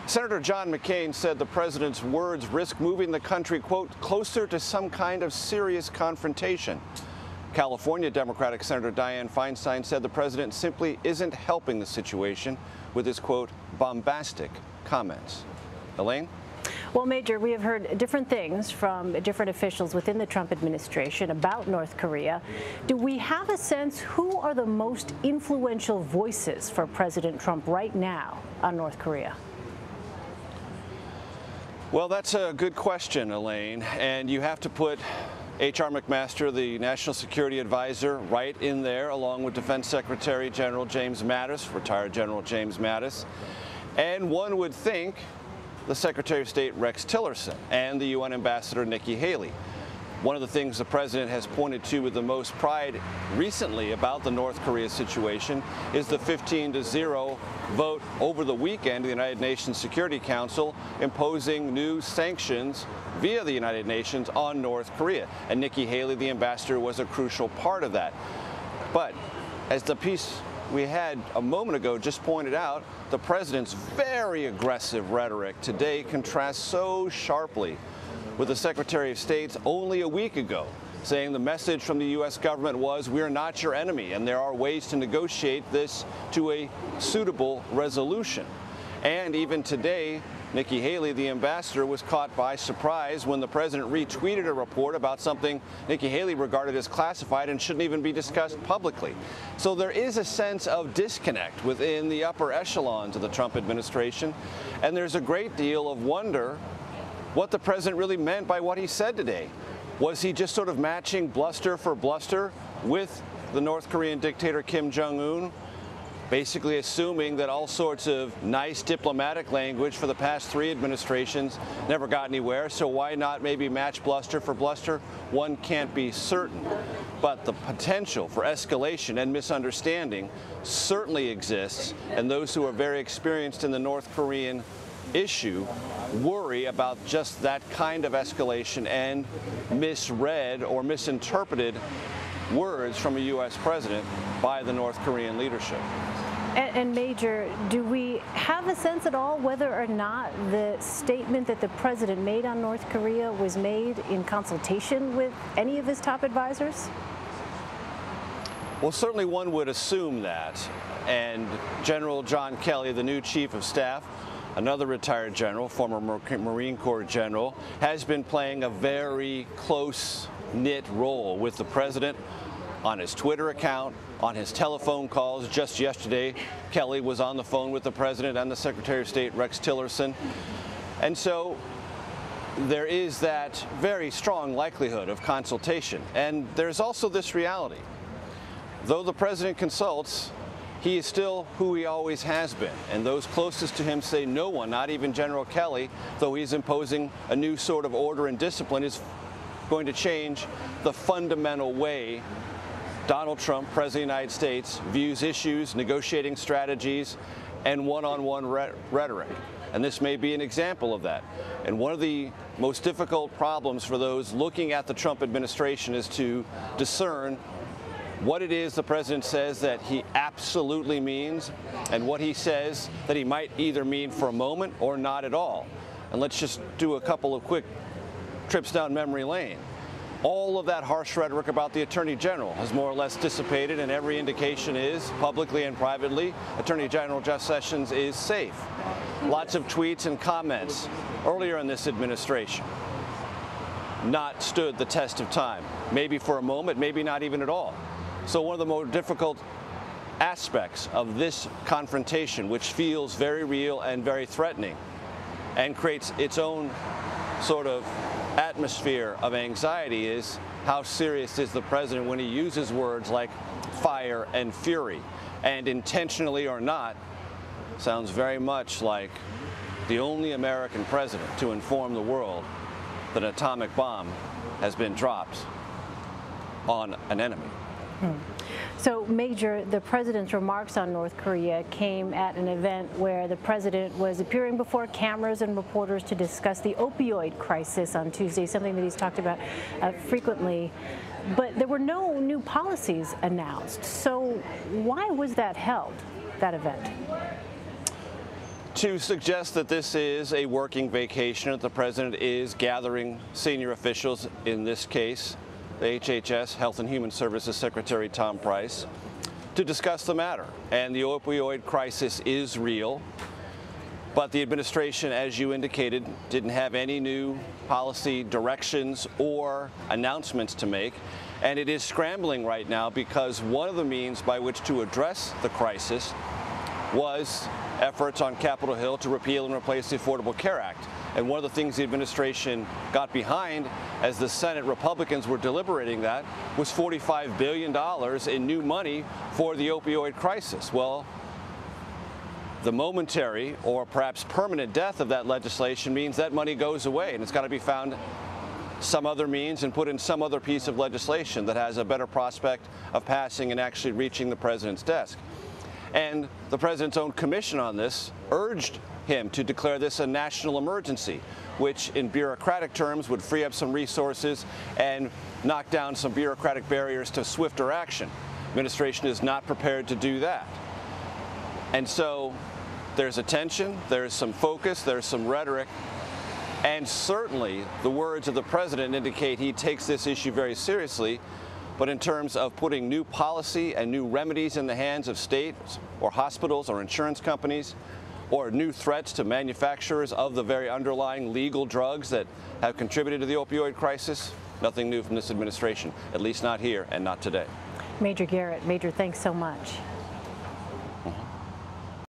Senator John McCain said the president's words risk moving the country, quote, closer to some kind of serious confrontation. California Democratic Senator Dianne Feinstein said the president simply isn't helping the situation with his, quote, bombastic comments. Elaine? Well, Major, we have heard different things from different officials within the Trump administration about North Korea. Do we have a sense who are the most influential voices for President Trump right now on North Korea? Well, that's a good question, Elaine, and you have to put H.R. McMaster, the National Security Advisor, right in there, along with Defense Secretary General James Mattis, retired General James Mattis, and one would think the Secretary of State Rex Tillerson and the UN Ambassador Nikki Haley. One of the things the president has pointed to with the most pride recently about the North Korea situation is the 15-0 vote over the weekend of the United Nations Security Council imposing new sanctions via the United Nations on North Korea. And Nikki Haley, the ambassador, was a crucial part of that. But as the piece we had a moment ago just pointed out, the president's very aggressive rhetoric today contrasts so sharply with the Secretary of State's only a week ago, saying the message from the U.S. government was, we're not your enemy, and there are ways to negotiate this to a suitable resolution. And even today, Nikki Haley, the ambassador, was caught by surprise when the president retweeted a report about something Nikki Haley regarded as classified and shouldn't even be discussed publicly. So there is a sense of disconnect within the upper echelons of the Trump administration, and there's a great deal of wonder what the president really meant by what he said today. Was he just sort of matching bluster for bluster with the North Korean dictator Kim Jong-un, basically assuming that all sorts of nice diplomatic language for the past 3 administrations never got anywhere, so why not maybe match bluster for bluster? One can't be certain. But the potential for escalation and misunderstanding certainly exists, and those who are very experienced in the North Korean issue worry about just that kind of escalation and misread or misinterpreted words from a U.S. president by the North Korean leadership. And Major, do we have a sense at all whether or not the statement that the president made on North Korea was made in consultation with any of his top advisors? Well, certainly one would assume that. And General John Kelly, the new chief of staff, another retired general, former Marine Corps general, has been playing a very close-knit role with the president on his Twitter account, on his telephone calls. Just yesterday, Kelly was on the phone with the president and the Secretary of State, Rex Tillerson. And so there is that very strong likelihood of consultation. And there's also this reality. Though the president consults, he is still who he always has been, and those closest to him say no one, not even General Kelly, though he's imposing a new sort of order and discipline, is going to change the fundamental way Donald Trump, President of the United States, views issues, negotiating strategies, and one-on-one rhetoric. And this may be an example of that. And one of the most difficult problems for those looking at the Trump administration is to discern what it is the president says that he absolutely means and what he says that he might either mean for a moment or not at all. And let's just do a couple of quick trips down memory lane. All of that harsh rhetoric about the Attorney General has more or less dissipated, and every indication is, publicly and privately, Attorney General Jeff Sessions is safe. Lots of tweets and comments earlier in this administration not stood the test of time. Maybe for a moment, maybe not even at all. So one of the more difficult aspects of this confrontation, which feels very real and very threatening and creates its own sort of atmosphere of anxiety, is how serious is the president when he uses words like fire and fury. And intentionally or not, sounds very much like the only American president to inform the world that an atomic bomb has been dropped on an enemy. So, Major, the president's remarks on North Korea came at an event where the president was appearing before cameras and reporters to discuss the opioid crisis on Tuesday, something that he's talked about frequently. But there were no new policies announced. So why was that held, that event? to suggest that this is a working vacation, that the president is gathering senior officials, in this case, the HHS, Health and Human Services Secretary Tom Price, to discuss the matter. And the opioid crisis is real, but the administration, as you indicated, didn't have any new policy directions or announcements to make. And it is scrambling right now because one of the means by which to address the crisis was efforts on Capitol Hill to repeal and replace the Affordable Care Act. And one of the things the administration got behind as the Senate Republicans were deliberating that was $45 billion in new money for the opioid crisis. Well, the momentary or perhaps permanent death of that legislation means that money goes away, and it's got to be found some other means and put in some other piece of legislation that has a better prospect of passing and actually reaching the president's desk. And the president's own commission on this urged him to declare this a national emergency, which in bureaucratic terms would free up some resources and knock down some bureaucratic barriers to swifter action. The administration is not prepared to do that. And so there's attention, there's some focus, there's some rhetoric, and certainly the words of the president indicate he takes this issue very seriously. But in terms of putting new policy and new remedies in the hands of states or hospitals or insurance companies, or new threats to manufacturers of the very underlying legal drugs that have contributed to the opioid crisis, nothing new from this administration, at least not here and not today. Major Garrett, Major, thanks so much.